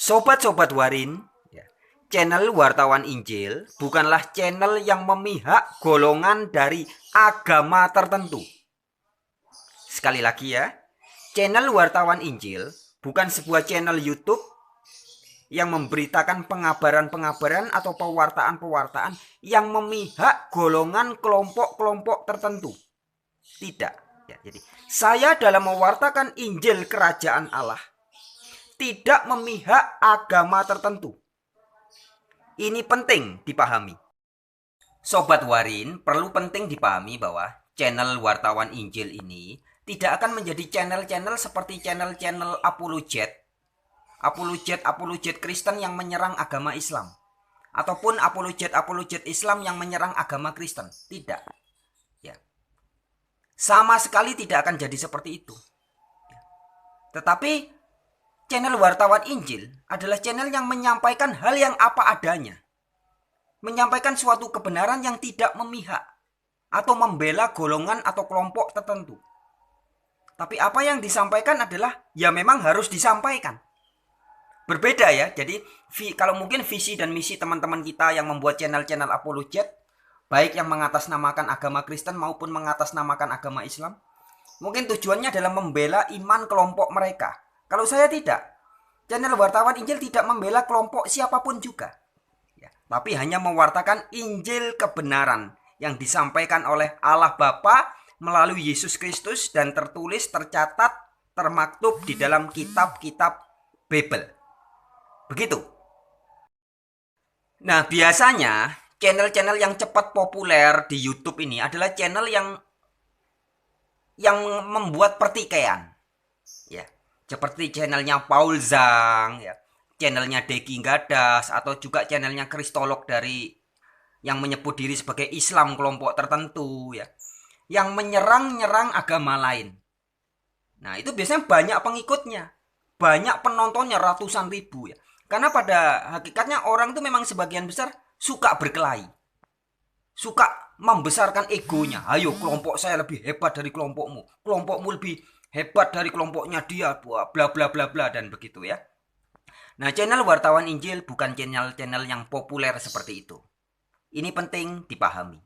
Sobat-sobat Warin, ya, channel Wartawan Injil bukanlah channel yang memihak golongan dari agama tertentu. Sekali lagi ya, channel Wartawan Injil bukan sebuah channel YouTube yang memberitakan pengabaran-pengabaran atau pewartaan-pewartaan yang memihak golongan kelompok-kelompok tertentu. Tidak. Ya, jadi saya dalam mewartakan Injil Kerajaan Allah tidak memihak agama tertentu. Ini penting dipahami. Sobat Warin, perlu penting dipahami bahwa channel Wartawan Injil ini tidak akan menjadi channel-channel seperti channel-channel apologet Kristen yang menyerang agama Islam, ataupun apologet Islam yang menyerang agama Kristen. Tidak. Ya. Sama sekali tidak akan jadi seperti itu. Tetapi channel Wartawan Injil adalah channel yang menyampaikan hal yang apa adanya. Menyampaikan suatu kebenaran yang tidak memihak atau membela golongan atau kelompok tertentu. Tapi apa yang disampaikan adalah ya memang harus disampaikan. Berbeda ya. Jadi kalau mungkin visi dan misi teman-teman kita yang membuat channel-channel apologet, baik yang mengatasnamakan agama Kristen maupun mengatasnamakan agama Islam, mungkin tujuannya adalah membela iman kelompok mereka. Kalau saya tidak, channel Wartawan Injil tidak membela kelompok siapapun juga, ya, tapi hanya mewartakan Injil kebenaran yang disampaikan oleh Allah Bapa melalui Yesus Kristus dan tertulis, tercatat, termaktub di dalam kitab-kitab Bible. Begitu. Nah, biasanya channel-channel yang cepat populer di YouTube ini adalah channel yang membuat pertikaian, ya. Seperti channelnya Paul Zhang, ya, channelnya Deki Gadas, atau juga channelnya Kristolog dari yang menyebut diri sebagai Islam kelompok tertentu, ya, yang menyerang-nyerang agama lain. Nah, itu biasanya banyak pengikutnya, banyak penontonnya ratusan ribu, ya. Karena pada hakikatnya orang itu memang sebagian besar suka berkelahi, suka membesarkan egonya. Ayo, kelompok saya lebih hebat dari kelompokmu, kelompokmu lebih hebat dari kelompoknya dia, bla bla bla bla, dan begitu ya. Nah, channel Wartawan Injil bukan channel-channel yang populer seperti itu. Ini penting dipahami.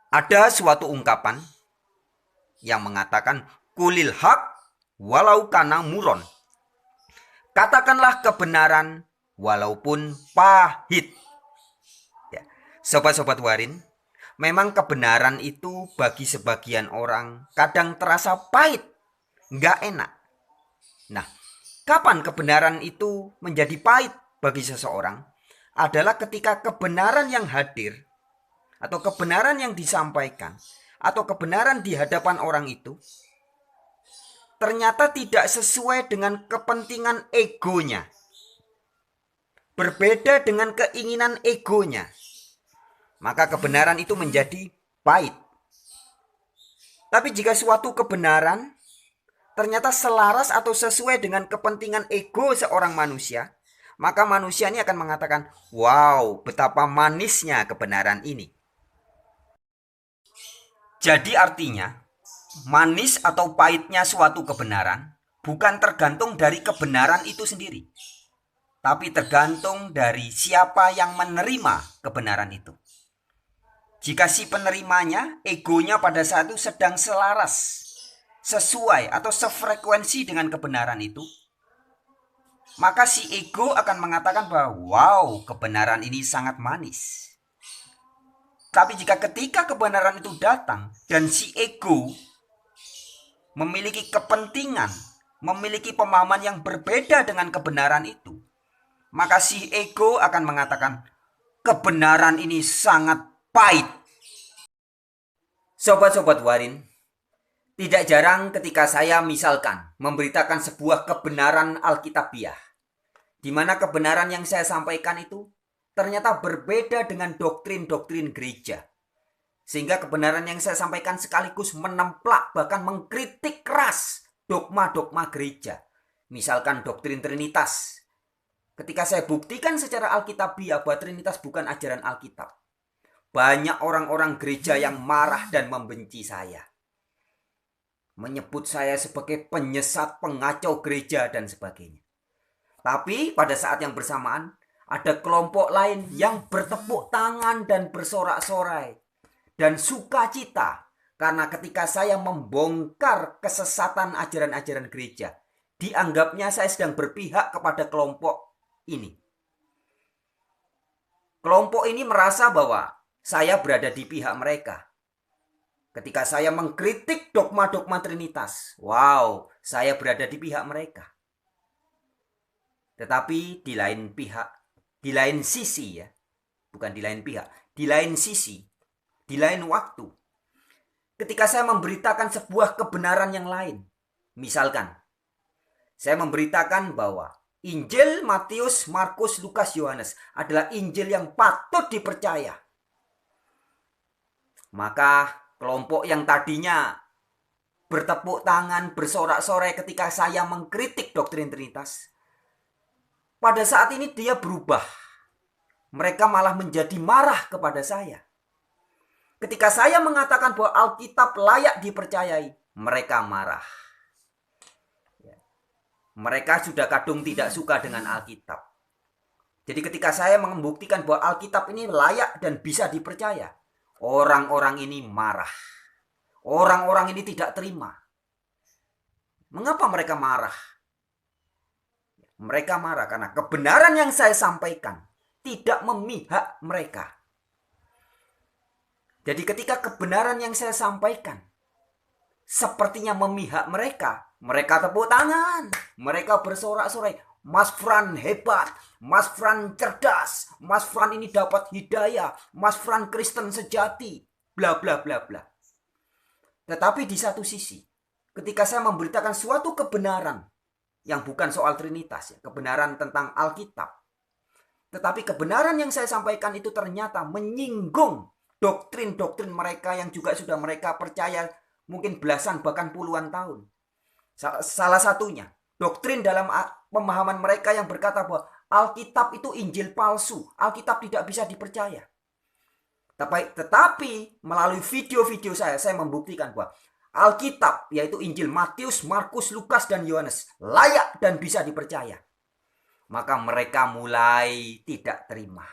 Ada suatu ungkapan yang mengatakan kulil haq walau kana muron. Katakanlah kebenaran walaupun pahit. Ya. Sobat-sobat Warin, memang kebenaran itu bagi sebagian orang kadang terasa pahit, nggak enak. Nah, kapan kebenaran itu menjadi pahit bagi seseorang? Adalah ketika kebenaran yang hadir, atau kebenaran yang disampaikan, atau kebenaran di hadapan orang itu, ternyata tidak sesuai dengan kepentingan egonya. Berbeda dengan keinginan egonya. Maka kebenaran itu menjadi pahit. Tapi jika suatu kebenaran ternyata selaras atau sesuai dengan kepentingan ego seorang manusia, maka manusia ini akan mengatakan, wow, betapa manisnya kebenaran ini. Jadi artinya, manis atau pahitnya suatu kebenaran bukan tergantung dari kebenaran itu sendiri, tapi tergantung dari siapa yang menerima kebenaran itu. Jika si penerimanya, egonya pada saat itu sedang selaras, sesuai atau sefrekuensi dengan kebenaran itu, maka si ego akan mengatakan bahwa wow, kebenaran ini sangat manis. Tapi jika ketika kebenaran itu datang dan si ego memiliki kepentingan, memiliki pemahaman yang berbeda dengan kebenaran itu, maka si ego akan mengatakan kebenaran ini sangat pahit. Sobat-sobat Warin, tidak jarang ketika saya misalkan memberitakan sebuah kebenaran Alkitabiah, di mana kebenaran yang saya sampaikan itu ternyata berbeda dengan doktrin-doktrin gereja. Sehingga kebenaran yang saya sampaikan sekaligus menemplak, bahkan mengkritik keras dogma-dogma gereja. Misalkan doktrin Trinitas. Ketika saya buktikan secara Alkitabiah bahwa Trinitas bukan ajaran Alkitab, banyak orang-orang gereja yang marah dan membenci saya. Menyebut saya sebagai penyesat, pengacau gereja, dan sebagainya. Tapi pada saat yang bersamaan, ada kelompok lain yang bertepuk tangan dan bersorak-sorai dan sukacita karena ketika saya membongkar kesesatan ajaran-ajaran gereja, dianggapnya saya sedang berpihak kepada kelompok ini. Kelompok ini merasa bahwa saya berada di pihak mereka. Ketika saya mengkritik dogma-dogma Trinitas, wow, saya berada di pihak mereka. Tetapi di lain pihak, di lain sisi ya, bukan di lain pihak, di lain sisi, di lain waktu, ketika saya memberitakan sebuah kebenaran yang lain, misalkan, saya memberitakan bahwa Injil Matius, Markus, Lukas, Yohanes adalah Injil yang patut dipercaya. Maka kelompok yang tadinya bertepuk tangan, bersorak-sorai ketika saya mengkritik doktrin Trinitas, pada saat ini dia berubah. Mereka malah menjadi marah kepada saya. Ketika saya mengatakan bahwa Alkitab layak dipercayai, mereka marah. Mereka sudah kadung tidak suka dengan Alkitab. Jadi ketika saya membuktikan bahwa Alkitab ini layak dan bisa dipercaya, orang-orang ini marah. Orang-orang ini tidak terima. Mengapa mereka marah? Mereka marah karena kebenaran yang saya sampaikan tidak memihak mereka. Jadi ketika kebenaran yang saya sampaikan sepertinya memihak mereka, mereka tepuk tangan, mereka bersorak-sorai, Mas Fran hebat, Mas Fran cerdas, Mas Fran ini dapat hidayah, Mas Fran Kristen sejati, bla bla bla bla. Tetapi di satu sisi, ketika saya memberitakan suatu kebenaran yang bukan soal Trinitas, ya, kebenaran tentang Alkitab, tetapi kebenaran yang saya sampaikan itu ternyata menyinggung doktrin-doktrin mereka yang juga sudah mereka percaya mungkin belasan bahkan puluhan tahun. Salah satunya, doktrin dalam pemahaman mereka yang berkata bahwa Alkitab itu Injil palsu, Alkitab tidak bisa dipercaya. Tetapi melalui video-video saya membuktikan bahwa Alkitab, yaitu Injil Matius, Markus, Lukas, dan Yohanes, layak dan bisa dipercaya. Maka mereka mulai tidak terima.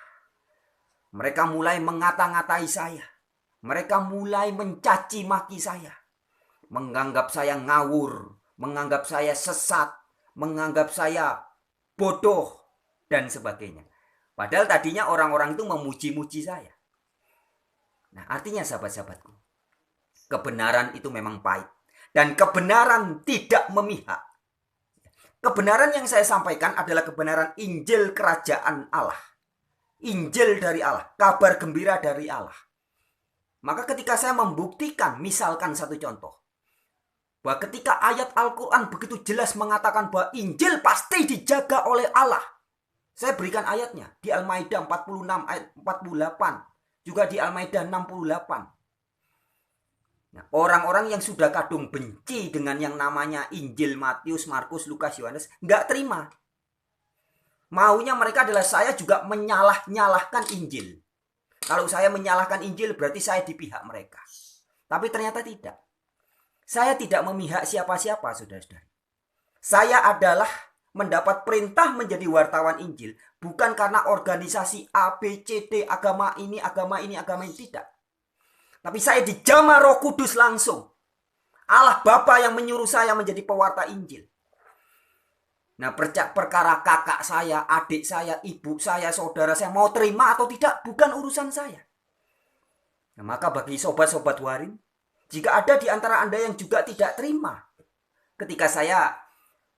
Mereka mulai mengata-ngatai saya. Mereka mulai mencaci maki saya. Menganggap saya ngawur, menganggap saya sesat, menganggap saya bodoh, dan sebagainya. Padahal tadinya orang-orang itu memuji-muji saya. Nah, artinya sahabat-sahabatku, kebenaran itu memang pahit. Dan kebenaran tidak memihak. Kebenaran yang saya sampaikan adalah kebenaran Injil Kerajaan Allah. Injil dari Allah, kabar gembira dari Allah. Maka ketika saya membuktikan, misalkan satu contoh, bahwa ketika ayat Al-Quran begitu jelas mengatakan bahwa Injil pasti dijaga oleh Allah. Saya berikan ayatnya di Al-Maidah 46 ayat 48. Juga di Al-Maidah 68. Nah, orang-orang yang sudah kadung benci dengan yang namanya Injil Matius, Markus, Lukas, Yohanes, nggak terima. Maunya mereka adalah saya juga menyalah-nyalahkan Injil. Kalau saya menyalahkan Injil berarti saya di pihak mereka. Tapi ternyata tidak. Saya tidak memihak siapa-siapa, saudara-saudara. Saya adalah mendapat perintah menjadi wartawan Injil bukan karena organisasi A, B, C, D, agama ini, tidak. Tapi saya dijamah Roh Kudus langsung. Allah Bapa yang menyuruh saya menjadi pewarta Injil. Nah, perkara kakak saya, adik saya, ibu saya, saudara saya mau terima atau tidak bukan urusan saya. Nah, maka bagi sobat-sobat Warin, jika ada di antara Anda yang juga tidak terima ketika saya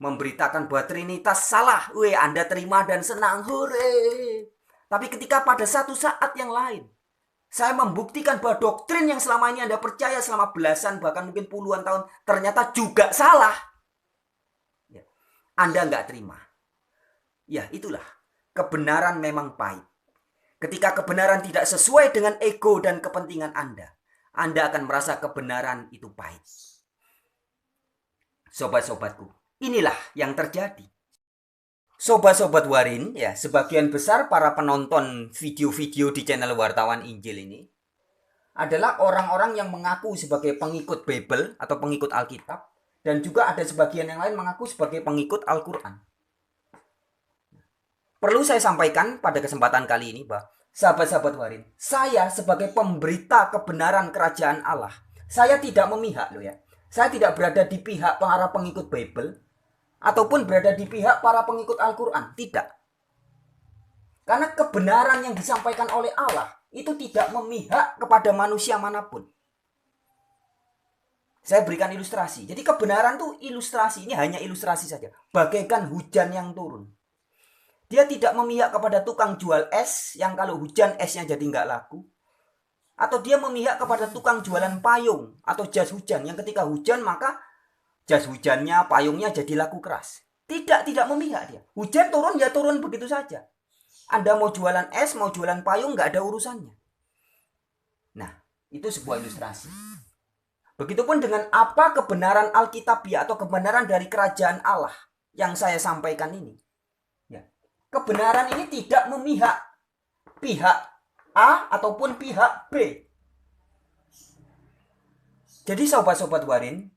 memberitakan bahwa Trinitas salah, Anda terima dan senang, hore. Tapi ketika pada satu saat yang lain, saya membuktikan bahwa doktrin yang selama ini Anda percaya selama belasan bahkan mungkin puluhan tahun ternyata juga salah, Anda nggak terima. Ya, itulah. Kebenaran memang pahit. Ketika kebenaran tidak sesuai dengan ego dan kepentingan Anda akan merasa kebenaran itu pahit. Sobat-sobatku, inilah yang terjadi. Sobat-sobat Warin, ya, sebagian besar para penonton video-video di channel Wartawan Injil ini adalah orang-orang yang mengaku sebagai pengikut Bible atau pengikut Alkitab, dan juga ada sebagian yang lain mengaku sebagai pengikut Al-Quran. Perlu saya sampaikan pada kesempatan kali ini bahwa sahabat-sahabat Warin, saya sebagai pemberita kebenaran kerajaan Allah, saya tidak memihak loh ya. Saya tidak berada di pihak para pengikut Bible ataupun berada di pihak para pengikut Al-Quran. Tidak. Karena kebenaran yang disampaikan oleh Allah itu tidak memihak kepada manusia manapun. Saya berikan ilustrasi. Jadi kebenaran itu ilustrasi. Ini hanya ilustrasi saja. Bagaikan hujan yang turun. Dia tidak memihak kepada tukang jual es yang kalau hujan esnya jadi nggak laku. Atau dia memihak kepada tukang jualan payung atau jas hujan yang ketika hujan maka jas hujannya, payungnya jadi laku keras. Tidak memihak dia. Hujan turun ya turun begitu saja. Anda mau jualan es, mau jualan payung nggak ada urusannya. Nah, itu sebuah ilustrasi. Begitupun dengan apa kebenaran Alkitabiah atau kebenaran dari kerajaan Allah yang saya sampaikan ini. Ya. Kebenaran ini tidak memihak pihak A ataupun pihak B. Jadi sobat-sobat Warin,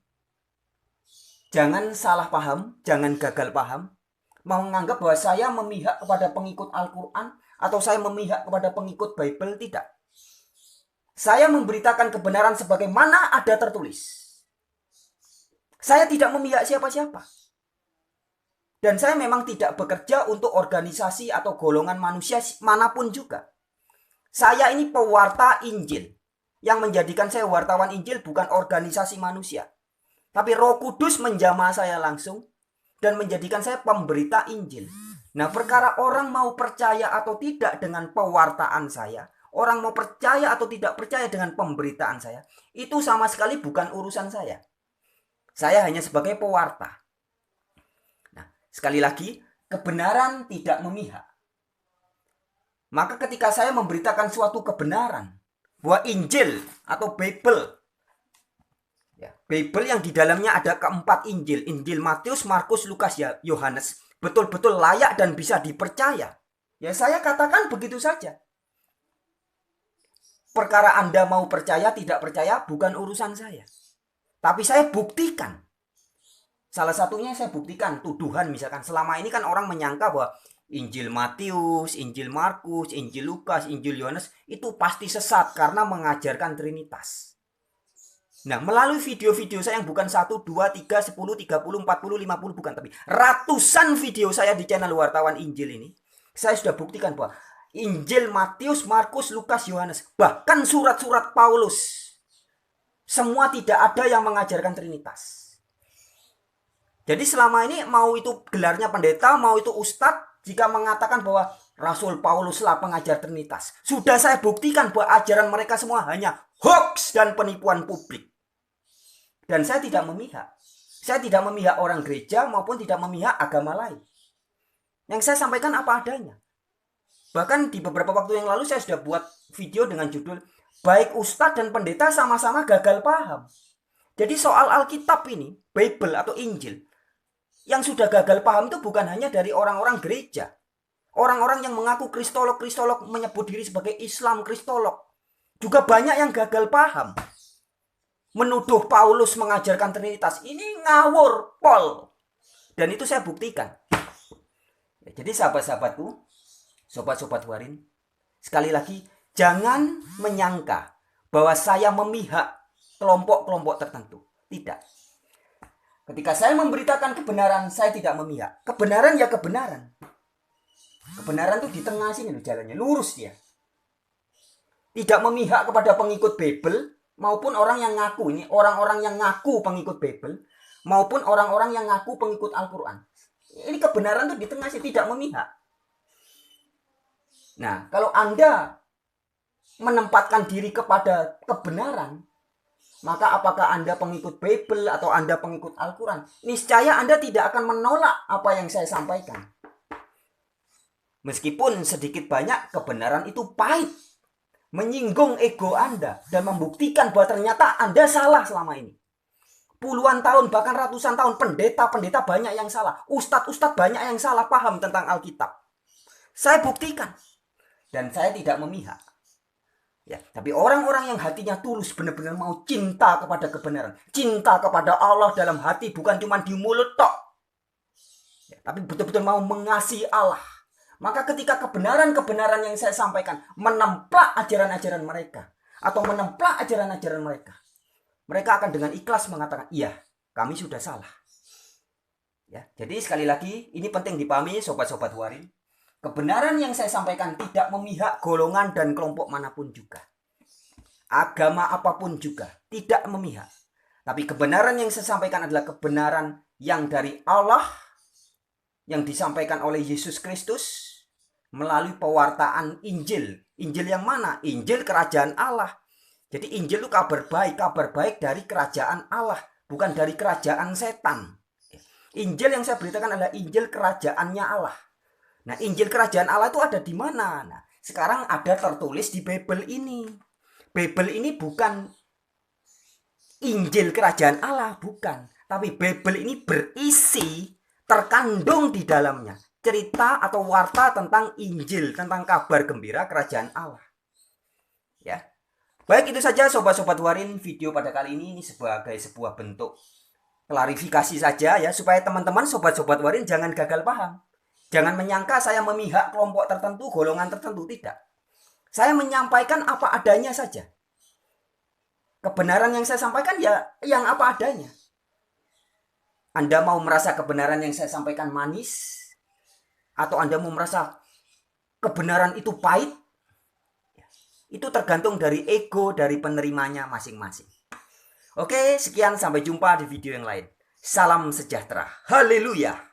jangan salah paham, jangan gagal paham, menganggap bahwa saya memihak kepada pengikut Al-Quran atau saya memihak kepada pengikut Bible, tidak. Saya memberitakan kebenaran sebagaimana ada tertulis. Saya tidak memihak siapa-siapa. Dan saya memang tidak bekerja untuk organisasi atau golongan manusia manapun juga. Saya ini pewarta Injil. Yang menjadikan saya wartawan Injil bukan organisasi manusia. Tapi Roh Kudus menjamah saya langsung dan menjadikan saya pemberita Injil. Nah, perkara orang mau percaya atau tidak dengan pewartaan saya, orang mau percaya atau tidak percaya dengan pemberitaan saya, itu sama sekali bukan urusan saya. Saya hanya sebagai pewarta. Nah, sekali lagi, kebenaran tidak memihak. Maka ketika saya memberitakan suatu kebenaran, bahwa Injil atau Bible, ya, Bible yang di dalamnya ada keempat Injil, Injil Matius, Markus, Lukas, Yohanes, betul-betul layak dan bisa dipercaya. Ya saya katakan begitu saja. Perkara Anda mau percaya tidak percaya bukan urusan saya. Tapi saya buktikan. Salah satunya saya buktikan tuduhan misalkan. Selama ini kan orang menyangka bahwa Injil Matius, Injil Markus, Injil Lukas, Injil Yohanes itu pasti sesat karena mengajarkan Trinitas. Nah, melalui video-video saya yang bukan 1, 2, 3, 10, 30, 40, 50 bukan, tapi ratusan video saya di channel Wartawan Injil ini, saya sudah buktikan bahwa Injil Matius, Markus, Lukas, Yohanes, bahkan surat-surat Paulus, semua tidak ada yang mengajarkan Trinitas. Jadi selama ini mau itu gelarnya pendeta, mau itu ustadz, jika mengatakan bahwa Rasul Pauluslah pengajar Trinitas, sudah saya buktikan bahwa ajaran mereka semua hanya hoax dan penipuan publik. Dan saya tidak memihak. Saya tidak memihak orang gereja maupun tidak memihak agama lain. Yang saya sampaikan apa adanya. Bahkan di beberapa waktu yang lalu saya sudah buat video dengan judul baik ustadz dan pendeta sama-sama gagal paham. Jadi soal Alkitab ini, Bible atau Injil, yang sudah gagal paham itu bukan hanya dari orang-orang gereja. Orang-orang yang mengaku kristolog menyebut diri sebagai Islam kristolog. Juga banyak yang gagal paham. Menuduh Paulus mengajarkan Trinitas. Ini ngawur, pol. Dan itu saya buktikan. Jadi sahabat-sahabatku, sobat-sobat Warin, sekali lagi, jangan menyangka bahwa saya memihak kelompok-kelompok tertentu. Tidak. Ketika saya memberitakan kebenaran, saya tidak memihak. Kebenaran ya kebenaran. Kebenaran itu di tengah sini loh jalannya, lurus dia. Tidak memihak kepada pengikut Bible maupun orang yang ngaku, ini orang-orang yang ngaku pengikut Bible maupun orang-orang yang ngaku pengikut Al-Quran. Ini kebenaran itu di tengah sini, tidak memihak. Nah, kalau Anda menempatkan diri kepada kebenaran, maka apakah Anda pengikut Bible atau Anda pengikut Al-Quran, niscaya Anda tidak akan menolak apa yang saya sampaikan. Meskipun sedikit banyak kebenaran itu pahit, menyinggung ego Anda dan membuktikan bahwa ternyata Anda salah selama ini. Puluhan tahun bahkan ratusan tahun pendeta-pendeta banyak yang salah, ustadz-ustadz banyak yang salah paham tentang Alkitab. Saya buktikan dan saya tidak memihak. Ya, tapi orang-orang yang hatinya tulus benar-benar mau cinta kepada kebenaran, cinta kepada Allah dalam hati, bukan cuma di mulut tok. Ya, tapi betul-betul mau mengasihi Allah, Maka ketika kebenaran-kebenaran yang saya sampaikan menemplak ajaran-ajaran mereka atau menemplak ajaran-ajaran mereka, mereka akan dengan ikhlas mengatakan, iya, kami sudah salah. Ya, jadi sekali lagi ini penting dipahami sobat-sobat warin. Kebenaran yang saya sampaikan tidak memihak golongan dan kelompok manapun juga. Agama apapun juga, tidak memihak. Tapi kebenaran yang saya sampaikan adalah kebenaran yang dari Allah, yang disampaikan oleh Yesus Kristus melalui pewartaan Injil. Injil yang mana? Injil kerajaan Allah. Jadi Injil itu kabar baik dari kerajaan Allah, bukan dari kerajaan setan. Injil yang saya beritakan adalah Injil kerajaannya Allah. Nah, Injil kerajaan Allah itu ada di mana? Nah, sekarang ada tertulis di Bible ini. Bible ini bukan Injil kerajaan Allah, bukan. Tapi Bible ini berisi, terkandung di dalamnya cerita atau warta tentang Injil, tentang kabar gembira kerajaan Allah. Ya. Baik, itu saja sobat-sobat warin video pada kali ini sebagai sebuah bentuk klarifikasi saja ya, supaya teman-teman sobat-sobat warin jangan gagal paham. Jangan menyangka saya memihak kelompok tertentu, golongan tertentu, tidak. Saya menyampaikan apa adanya saja. Kebenaran yang saya sampaikan ya yang apa adanya. Anda mau merasa kebenaran yang saya sampaikan manis, atau Anda mau merasa kebenaran itu pahit, itu tergantung dari ego dari penerimanya masing-masing. Oke, sekian, sampai jumpa di video yang lain. Salam sejahtera. Haleluya.